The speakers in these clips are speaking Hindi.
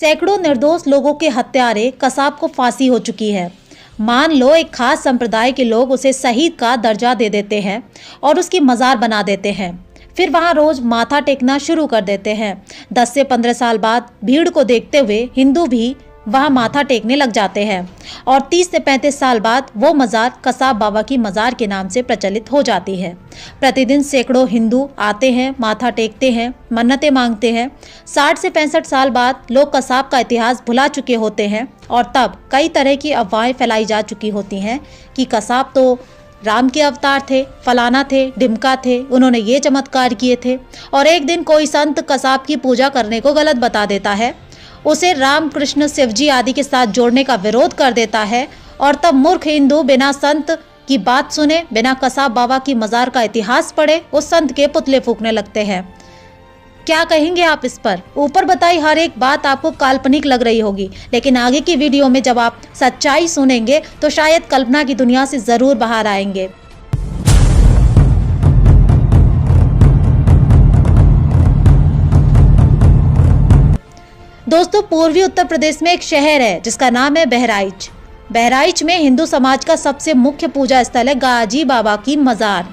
सैकड़ों निर्दोष लोगों के हत्यारे कसाब को फांसी हो चुकी है। मान लो एक खास संप्रदाय के लोग उसे शहीद का दर्जा दे देते हैं और उसकी मजार बना देते हैं, फिर वहां रोज माथा टेकना शुरू कर देते हैं। 10 से 15 साल बाद भीड़ को देखते हुए हिंदू भी वहां माथा टेकने लग जाते हैं और 30 से 35 साल बाद वो मजार कसाब बाबा की मजार के नाम से प्रचलित हो जाती है। प्रतिदिन सैकड़ों हिंदू आते हैं, माथा टेकते हैं, मन्नतें मांगते हैं। 60 से 65 साल बाद लोग कसाब का इतिहास भुला चुके होते हैं और तब कई तरह की अफवाहें फैलाई जा चुकी होती हैं कि कसाब तो राम के अवतार थे, फलाना थे, ढिमका थे, उन्होंने ये चमत्कार किए थे। और एक दिन कोई संत कसाब की पूजा करने को गलत बता देता है, उसे राम कृष्ण शिवजी आदि के साथ जोड़ने का विरोध कर देता है और तब मूर्ख हिंदू बिना संत की बात सुने, बिना कसाब बाबा की मजार का इतिहास पढ़े उस संत के पुतले फूंकने लगते हैं। क्या कहेंगे आप इस पर? ऊपर बताई हर एक बात आपको काल्पनिक लग रही होगी, लेकिन आगे की वीडियो में जब आप सच्चाई सुनेंगे तो शायद कल्पना की दुनिया से जरूर बाहर आएंगे। दोस्तों, पूर्वी उत्तर प्रदेश में एक शहर है जिसका नाम है बहराइच। बहराइच में हिंदू समाज का सबसे मुख्य पूजा स्थल है गाजी बाबा की मजार।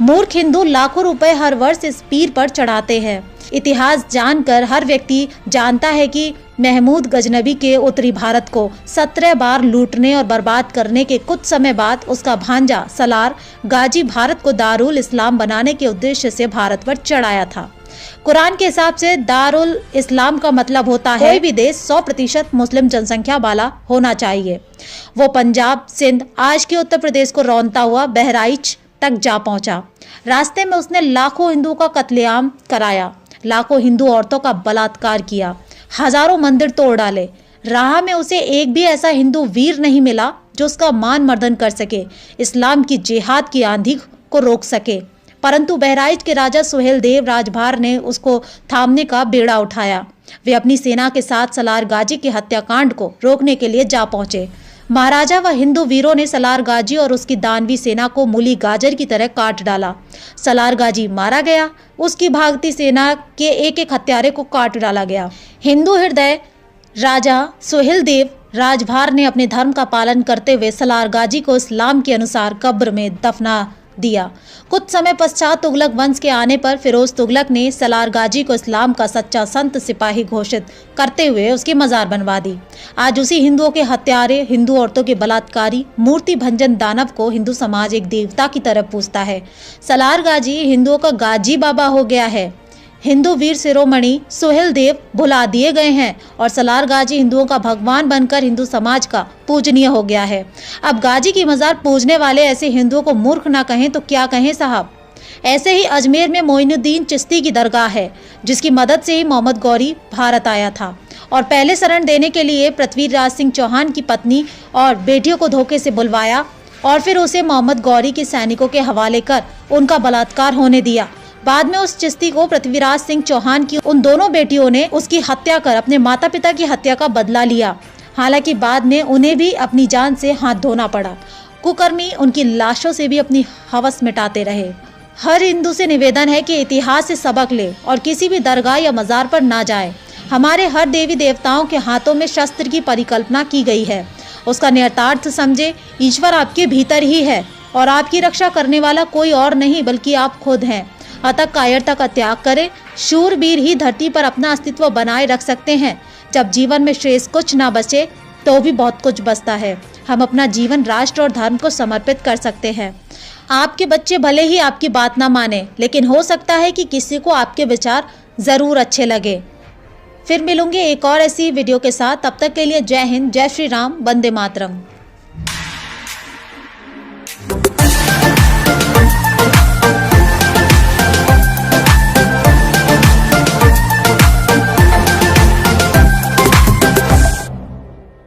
मूर्ख हिंदू लाखों रुपए हर वर्ष इस पीर पर चढ़ाते हैं। इतिहास जानकर हर व्यक्ति जानता है कि महमूद गजनबी के उत्तरी भारत को 17 बार लूटने और बर्बाद करने के कुछ समय बाद उसका भांजा सलार गाजी भारत को दारुल इस्लाम बनाने के उद्देश्य से भारत पर चढ़ाया था। कुरान के हिसाब से दारुल इस्लाम का मतलब होता है कोई भी देश 100% मुस्लिम जनसंख्या वाला होना चाहिए। वो पंजाब, सिंध, आज के उत्तर प्रदेश को रौंदता हुआ बहराइच तक जा पहुंचा। रास्ते में उसने लाखों हिंदुओं का कत्लेआम कराया, लाखों हिंदू औरतों का बलात्कार किया, हजारों मंदिर तोड़ डाले। राह में उसे एक भी ऐसा हिंदू वीर नहीं मिला जो उसका मान मर्दन कर सके, इस्लाम की जिहाद की आंधी को रोक सके। परंतु बहराइच के राजा सुहेल देव राजभार ने उसको थामने का बेड़ा उठाया। वे अपनी सेना के साथ सलार गाजी के हत्याकांड को रोकने के लिए जा पहुंचे। महाराजा व हिंदू वीरों ने सलार गाजी और उसकी दानवी सेना को मूली गाजर की तरह काट डाला। सलार गाजी मारा गया, उसकी भागती सेना के एक एक हत्यारे को काट डाला गया। हिंदू हृदय राजा सुहेल देव राजभार ने अपने धर्म का पालन करते हुए सलार गाजी को इस्लाम के अनुसार कब्र में दफना दिया। कुछ समय पश्चात तुगलक वंश के आने पर फिरोज तुगलक ने सलार गाजी को इस्लाम का सच्चा संत सिपाही घोषित करते हुए उसकी मजार बनवा दी। आज उसी हिंदुओं के हत्यारे, हिंदू औरतों के बलात्कारी, मूर्ति भंजन दानव को हिंदू समाज एक देवता की तरह पूजता है। सलार गाजी हिंदुओं का गाजी बाबा हो गया है। हिंदू वीर शिरोमणि सुहेल देव भुला दिए गए हैं और सलार गाजी हिंदुओं का भगवान बनकर हिंदू समाज का पूजनीय हो गया है। अब गाजी की मजार पूजने वाले ऐसे हिंदुओं को मूर्ख ना कहें तो क्या कहें साहब। ऐसे ही अजमेर में मोइनुद्दीन चिश्ती की दरगाह है, जिसकी मदद से ही मोहम्मद गौरी भारत आया था और पहले शरण देने के लिए पृथ्वीराज सिंह चौहान की पत्नी और बेटियों को धोखे से बुलवाया और फिर उसे मोहम्मद गौरी के सैनिकों के हवाले कर उनका बलात्कार होने दिया। बाद में उस चिश्ती को पृथ्वीराज सिंह चौहान की उन दोनों बेटियों ने उसकी हत्या कर अपने माता पिता की हत्या का बदला लिया। हालांकि बाद में उन्हें भी अपनी जान से हाथ धोना पड़ा। कुकर्मी उनकी लाशों से भी अपनी हवस मिटाते रहे। हर हिंदू से निवेदन है कि इतिहास से सबक ले और किसी भी दरगाह या मजार पर ना जाए। हमारे हर देवी देवताओं के हाथों में शस्त्र की परिकल्पना की गई है। उसका नियतार्थ समझे। ईश्वर आपके भीतर ही है और आपकी रक्षा करने वाला कोई और नहीं बल्कि आप खुद हैं। अतः कायरता का त्याग करें। शूरवीर ही धरती पर अपना अस्तित्व बनाए रख सकते हैं। जब जीवन में शेष कुछ ना बचे तो भी बहुत कुछ बचता है। हम अपना जीवन राष्ट्र और धर्म को समर्पित कर सकते हैं। आपके बच्चे भले ही आपकी बात ना माने, लेकिन हो सकता है कि किसी को आपके विचार जरूर अच्छे लगे। फिर मिलूंगी एक और ऐसी वीडियो के साथ। तब तक के लिए जय हिंद, जय श्री राम, वंदे मातरम।